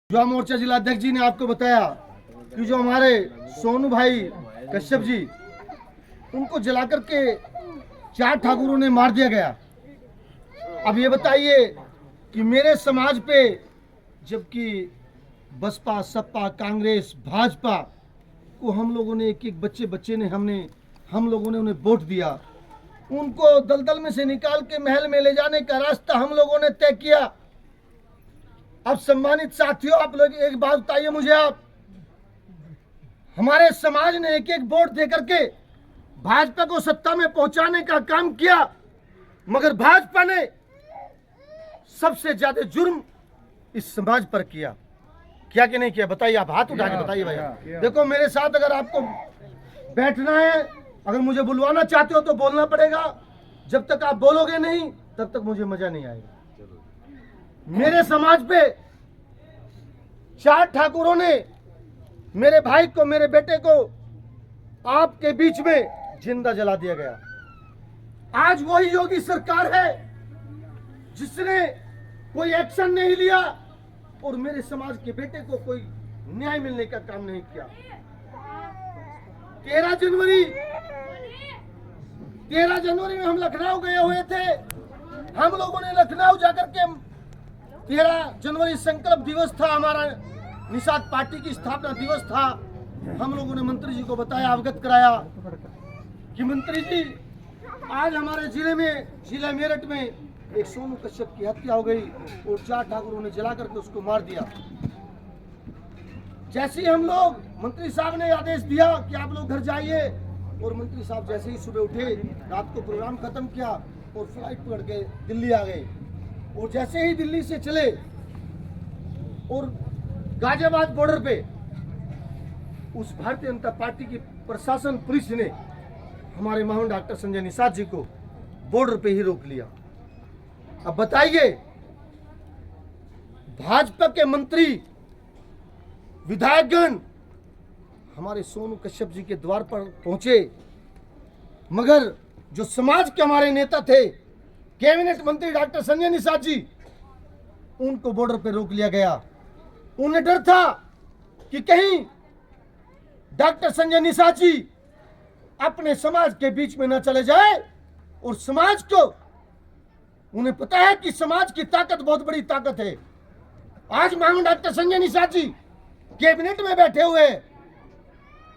युवा मोर्चा जिलाध्यक्ष जी ने आपको बताया कि जो हमारे सोनू भाई कश्यप जी, उनको जला करके 4 ठाकुरों ने मार दिया गया। अब ये बताइए कि मेरे समाज पे, जबकि बसपा, सपा, कांग्रेस, भाजपा को हम लोगों ने एक एक बच्चे ने हम लोगों ने उन्हें वोट दिया, उनको दलदल में से निकाल के महल में ले जाने का रास्ता हम लोगों ने तय किया। अब सम्मानित साथियों, आप लोग एक बात बताइए मुझे, आप हमारे समाज ने एक एक वोट दे करके भाजपा को सत्ता में पहुंचाने का काम किया, मगर भाजपा ने सबसे ज्यादा जुर्म इस समाज पर किया कि नहीं किया? बताइए, आप हाथ उठा के बताइए भैया। देखो, मेरे साथ अगर आपको बैठना है, अगर मुझे बुलवाना चाहते हो तो बोलना पड़ेगा। जब तक आप बोलोगे नहीं तब तक मुझे मजा नहीं आएगा। मेरे समाज पे 4 ठाकुरों ने मेरे भाई को, मेरे बेटे को आपके बीच में जिंदा जला दिया गया। आज वही योगी सरकार है जिसने कोई एक्शन नहीं लिया और मेरे समाज के बेटे को कोई न्याय मिलने का काम नहीं किया। 13 जनवरी में हम लखनऊ गए हुए थे। हम लोगों ने लखनऊ जाकर के 13 जनवरी संकल्प दिवस था, हमारा निषाद पार्टी की स्थापना दिवस था। हम लोगों ने मंत्री जी को बताया, अवगत कराया कि मंत्री जी, आज हमारे जिले मेरठ में एक सोनू कश्यप की हत्या हो गई और 4 ठाकुरों ने जला करके उसको मार दिया। जैसे ही हम लोग, मंत्री साहब ने आदेश दिया कि आप लोग घर जाइए, और मंत्री साहब जैसे ही सुबह उठे, रात को प्रोग्राम खत्म किया और फ्लाइट पकड़ के दिल्ली आ गए। और जैसे ही दिल्ली से चले और गाजियाबाद बॉर्डर पे उस भारतीय जनता पार्टी की प्रशासन, पुलिस ने हमारे महामहिम डॉक्टर संजय निषाद जी को बॉर्डर पे ही रोक लिया। अब बताइए, भाजपा के मंत्री, विधायकगण हमारे सोनू कश्यप जी के द्वार पर पहुंचे, मगर जो समाज के हमारे नेता थे, कैबिनेट मंत्री डॉक्टर संजय निषाद जी, उनको बॉर्डर पे रोक लिया गया। उन्हें डर था कि कहीं डॉक्टर संजय निषाद जी अपने समाज के बीच में न चले जाए, और समाज को, उन्हें पता है कि समाज की ताकत बहुत बड़ी ताकत है। आज मांग डॉक्टर संजय निषाद जी कैबिनेट में बैठे हुए,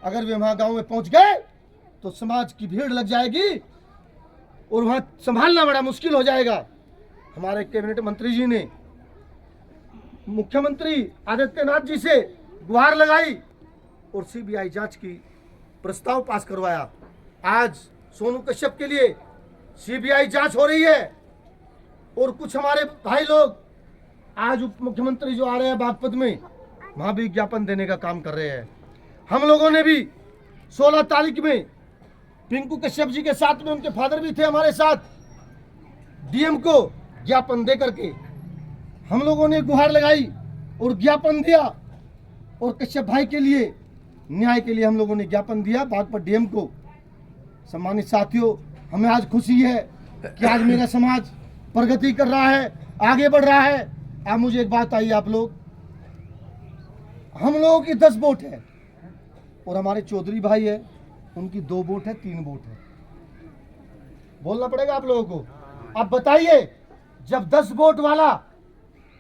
अगर वे वहां गांव में पहुंच गए तो समाज की भीड़ लग जाएगी और वहां संभालना बड़ा मुश्किल हो जाएगा। हमारे कैबिनेट मंत्री जी ने मुख्यमंत्री आदित्यनाथ जी से गुहार लगाई और सीबीआई जांच की प्रस्ताव पास करवाया। आज सोनू कश्यप के लिए सीबीआई जांच हो रही है, और कुछ हमारे भाई लोग आज उप मुख्यमंत्री जो आ रहे हैं बागपत में, वहां भी ज्ञापन देने का काम कर रहे हैं। हम लोगों ने भी 16 तारीख में पिंकू कश्यप जी के साथ में, उनके फादर भी थे हमारे साथ, डीएम को ज्ञापन दे करके हम लोगों ने गुहार लगाई और ज्ञापन दिया, और कश्यप भाई के लिए न्याय के लिए हम लोगों ने ज्ञापन दिया बागपत डीएम को। सम्मानित साथियों, हमें आज खुशी है कि आज मेरा समाज प्रगति कर रहा है, आगे बढ़ रहा है। आप मुझे एक बात आइए, आप लोग, हम लोगों की 10 वोट है और हमारे चौधरी भाई है, उनकी 2 वोट है, 3 वोट है। बोलना पड़ेगा आप लोगों को। अब बताइए, जब 10 वोट वाला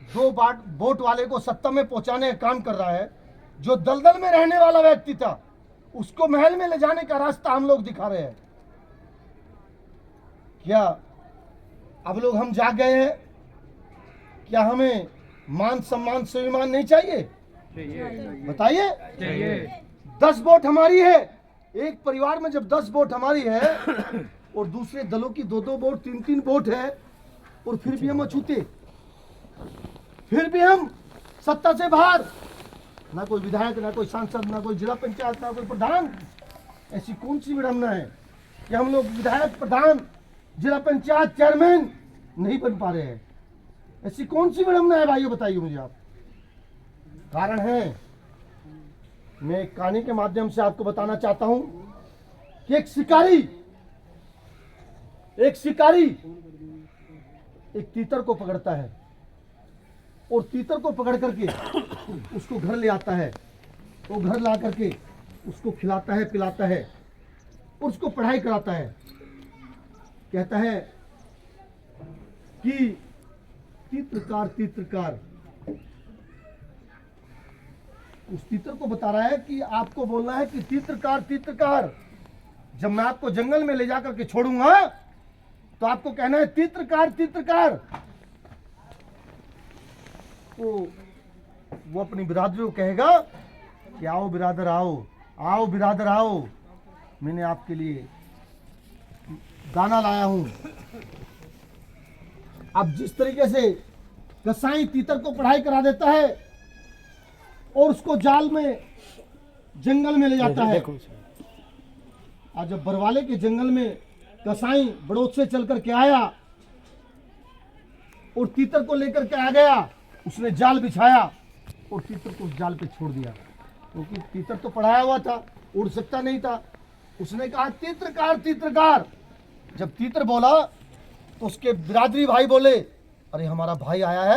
2 वोट वाले को सत्ता में पहुंचाने का काम कर रहा है, जो दलदल में रहने वाला व्यक्ति था उसको महल में ले जाने का रास्ता हम लोग दिखा रहे हैं। क्या अब लोग हम जाग गए हैं? क्या हमें मान सम्मान स्वाभिमान नहीं चाहिए? बताइए। 10 वोट हमारी है, एक परिवार में जब 10 वोट हमारी है और दूसरे दलों की 2-2 वोट, 3-3 वोट है, और फिर भी हम अछूते, फिर भी हम सत्ता से बाहर, ना कोई विधायक, ना कोई सांसद, ना कोई जिला पंचायत, ना कोई प्रधान। ऐसी कौन सी विडंबना है कि हम लोग विधायक, प्रधान, जिला पंचायत चेयरमैन नहीं बन पा रहे हैं? ऐसी कौन सी विडंबना है भाइयों, बताइए मुझे आप। कारण है, मैं एक कहानी के माध्यम से आपको बताना चाहता हूं कि एक शिकारी एक तीतर को पकड़ता है, और तीतर को पकड़ करके उसको घर ले आता है। वो घर ला करके उसको खिलाता है, पिलाता है और उसको पढ़ाई कराता है। कहता है कि तीत्रकार तीत्रकार, उस तीतर को बता रहा है कि आपको बोलना है कि तीत्रकार तीत्रकार। जब मैं आपको जंगल में ले जाकर के छोड़ूंगा तो आपको कहना है तीत्रकार तीत्रकार। तो वो अपनी बिरादरी को कहेगा कि आओ बिरादर आओ, आओ बिरादर आओ, मैंने आपके लिए दाना लाया हूं। अब जिस तरीके से कसाई तीतर को पढ़ाई करा देता है और उसको जाल में जंगल में ले जाता है, और जब बरवाले के जंगल में कसाई बड़ोत से चल करके आया और तीतर को लेकर के आ गया, उसने जाल बिछाया और तीतर को उस जाल पे छोड़ दिया, क्योंकि तीतर तो पढ़ाया हुआ था, उड़ सकता नहीं था। उसने कहा तीत्रकार तीत्रकार। जब तीतर बोला तो उसके बिरादरी भाई बोले, अरे हमारा भाई आया है।